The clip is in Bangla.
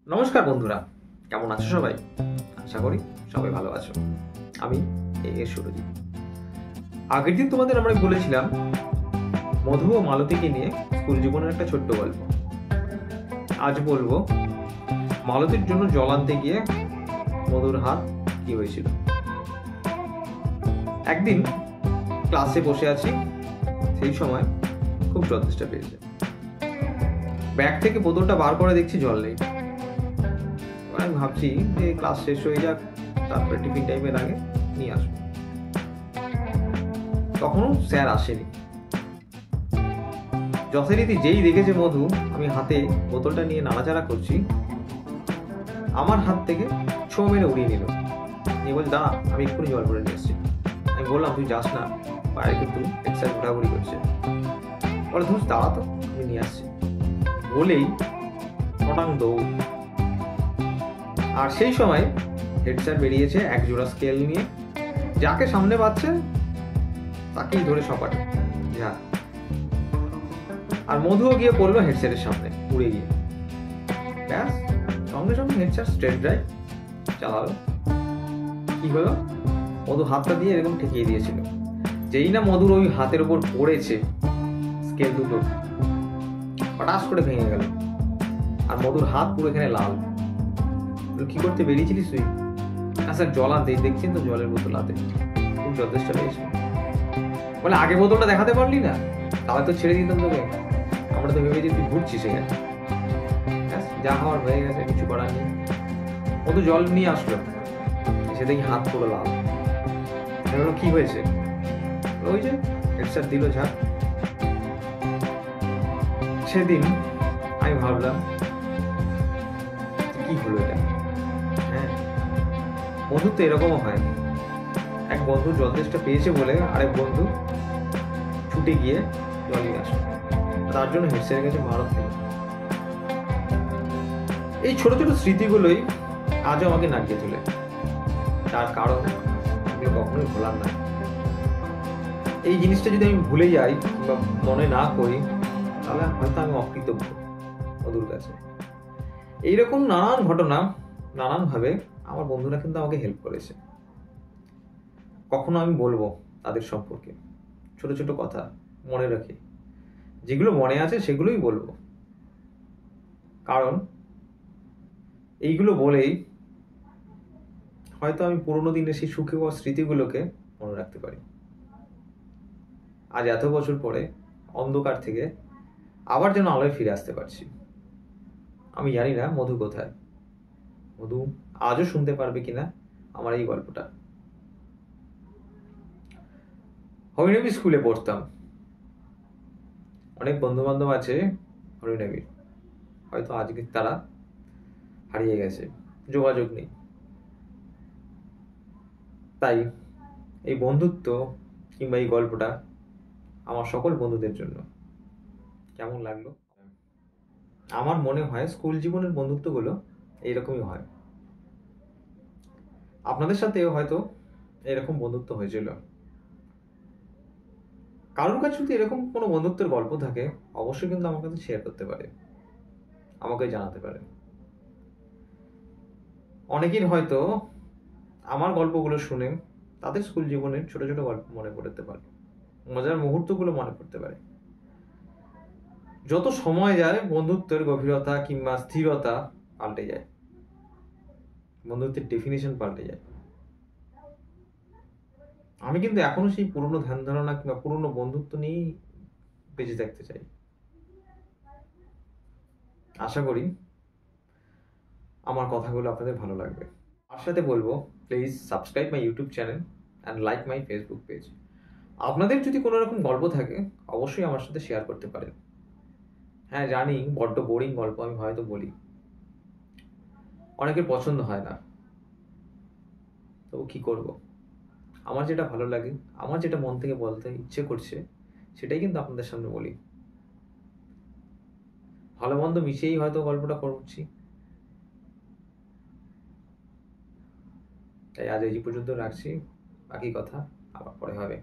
নমস্কার বন্ধুরা, কেমন আছো সবাই? আশা করি সবাই ভালো আছো। আমি সুরজিৎ। আগের দিন তোমাদের আমরা বলেছিলাম মধু ও মালতীকে নিয়ে স্কুল জীবনের একটা ছোট্ট গল্প। আজ বলবো মালতীর জন্য জল আনতে গিয়ে মধুর হাত কি হয়েছিল। একদিন ক্লাসে বসে আছি, সেই সময় খুব যথেষ্ট পেয়েছে। ব্যাগ থেকে বোতলটা বার করে দেখছি জল নেই। আমি ভাবছি যে ক্লাস শেষ হয়ে যাক, তারপরে টিফিন টাইমের আগে নিয়ে আসবো। তখনও স্যার আসেনি। যথারীতি যেই দেখেছে মধু আমি হাতে বোতলটা নিয়ে নাড়াচাড়া করছি, আমার হাত থেকে ছো মেরে উড়িয়ে নিল। নিয়ে বলছে, দাঁড়া, আমি এক্ষুনি জল ভরে নিয়ে এসছি। আমি বললাম, তুই যাস না, বাইরে কিন্তু এক্সার ঘোরাঘুরি করছে। বলে, ধুস, দাঁড়া তো, আমি নিয়ে আসছি। বলেই হঠাৎ দৌড়। আর সেই সময় হেড স্যার বেরিয়েছে এক জোড়া স্কেল নিয়ে। যাকে সামনে পাচ্ছে তাকেই ধরে সপাটে যা। আর মধুও গিয়ে পড়লো হেড স্যারের সামনে, উড়ে গিয়ে। ব্যাস, সঙ্গে সঙ্গে হেড স্যার স্ট্রেট ড্রাইভ চালালো। কি হলো, মধু হাতটা দিয়ে এরকম ঠেকিয়ে দিয়েছিল। যেই না মধুর ওই হাতের উপর পড়েছে স্কেল দুটো, হঠাৎ করে ভেঙে গেল। আর মধুর হাত পুরো এখানে লাল। কি করতে বেরিয়েছিলিস তুই? স্যার জল আনতে, দেখছেন তো জলের বোতল হাতে, খুব যথেষ্ট পেয়েছি। বলে, আগে বোতলটা দেখাতে পারলি না? তাহলে তো ছেড়ে দিতাম তোকে। আমরা তো ভেবেছি তুই ঘুরছিস এখানে। যা হওয়ার হয়ে গেছে, কিছু করার নেই। ও তো জল নিয়ে আসলো, এসে দেখি হাত পুরো লাল। কি হয়েছে? ওই যে হেড স্যার দিল ঝাঁপ। সেদিন আমি ভাবলাম, কি হলো এটা? হ্যাঁ, বন্ধু তো এরকমও হয়। এক বন্ধু জলদেশটা পেয়েছে বলে আরেক বন্ধু ছুটে গিয়ে জল নিয়ে আসলো। তার জন্য হেড স্যারের কাছে মারও খেল। এই ছোট ছোট স্মৃতিগুলোই আজও আমাকে নাড়িয়ে তোলে। তার কারণ এগুলো কখনোই ভোলার না। এই জিনিসটা যদি আমি ভুলে যাই বা মনে না করি, তাহলে হয়তো আমি অকৃতজ্ঞ মধুর কাছে। এইরকম নানান ঘটনা নানানভাবে আমার বন্ধুরা কিন্তু আমাকে হেল্প করেছে। কখনো আমি বলবো তাদের সম্পর্কে ছোট ছোট কথা মনে রাখি, যেগুলো মনে আছে সেগুলোই বলবো। কারণ এইগুলো বলেই হয়তো আমি পুরোনো দিনের সেই সুখের স্মৃতিগুলোকে মনে রাখতে পারি। আজ এত বছর পরে অন্ধকার থেকে আবার যেন আলোয় ফিরে আসতে পারছি। আমি জানি না মধু কোথায়, মধু আজও শুনতে পারবে কিনা আমার এই গল্পটা। হরিনবী স্কুলে পড়তাম। অনেক বন্ধু বান্ধব আছে হরিনবীর, হয়তো আজকে তারা হারিয়ে গেছে, যোগাযোগ নেই। তাই এই বন্ধুত্ব কিংবা এই গল্পটা আমার সকল বন্ধুদের জন্য। কেমন লাগলো? আমার মনে হয় স্কুল জীবনের বন্ধুত্বগুলো এইরকমই হয়। আপনাদের সাথেও হয়তো এরকম বন্ধুত্ব হয়েছিল। কারোর কাছে যদি এরকম কোনো বন্ধুত্বের গল্প থাকে, অবশ্যই কিন্তু আমার কাছে শেয়ার করতে পারে, আমাকে জানাতে পারে। অনেকের হয়তো আমার গল্পগুলো শুনে তাদের স্কুল জীবনের ছোট ছোট গল্প মনে পড়তে পারে, মজার মুহূর্তগুলো মনে পড়তে পারে। যত সময় যায় বন্ধুত্বের গভীরতা কিংবা স্থিরতা পাল্টে যায়, বন্ধুত্বের ডেফিনেশন পাল্টে যায়। আমি কিন্তু এখনো সেই পুরনো ধ্যান ধারণা কিংবা পুরনো বন্ধুত্ব নিয়েই বেঁচে থাকতে চাই। আশা করি আমার কথাগুলো আপনাদের ভালো লাগবে। আর সাথে বলবো, please subscribe my YouTube channel and like my Facebook page. আপনাদের যদি কোনো রকম গল্প থাকে, অবশ্যই আমার সাথে শেয়ার করতে পারেন। হ্যাঁ, জানি বড্ড বোরিং গল্প আমি হয়তো বলি, অনেকের পছন্দ হয় না, তবু কি করব? আমার যেটা ভালো লাগে, আমার যেটা মন থেকে বলতে ইচ্ছে করছে, সেটাই কিন্তু আপনাদের সামনে বলি। ভালো মন্দ মিশিয়েই হয়তো গল্পটা করছি। তাই আজ এই পর্যন্ত রাখছি, বাকি কথা আবার পরে হবে।